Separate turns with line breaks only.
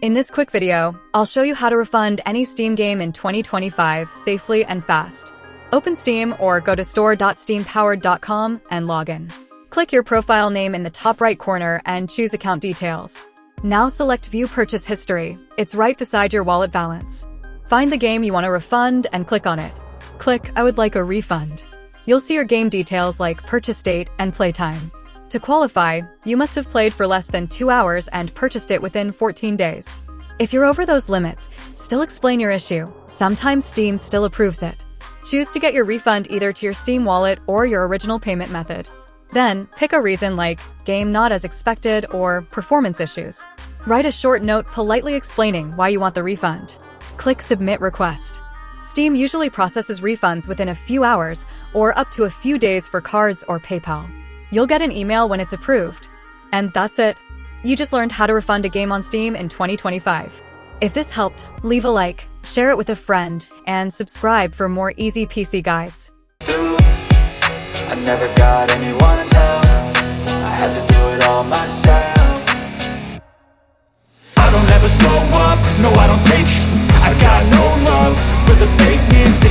In this quick video, I'll show you how to refund any Steam game in 2025 safely and fast. Open Steam or go to store.steampowered.com and log in. Click your profile name in the top right corner and choose Account Details. Now select View Purchase History. It's right beside your wallet balance. Find the game you want to refund and click on it. Click I would like a refund. You'll see your game details like purchase date and playtime. To qualify, you must have played for less than 2 hours and purchased it within 14 days. If you're over those limits, still explain your issue. Sometimes Steam still approves it. Choose to get your refund either to your Steam wallet or your original payment method. Then, pick a reason like game not as expected or performance issues. Write a short note politely explaining why you want the refund. Click Submit Request. Steam usually processes refunds within a few hours or up to a few days for cards or PayPal. You'll get an email when it's approved. And that's it. You just learned how to refund a game on Steam in 2025. If this helped, leave a like, share it with a friend, and subscribe for more easy PC guides.
I never got anyone's help. I had to do it all myself. I don't ever slow up, no I don't take sh**. I got no love for the fakeness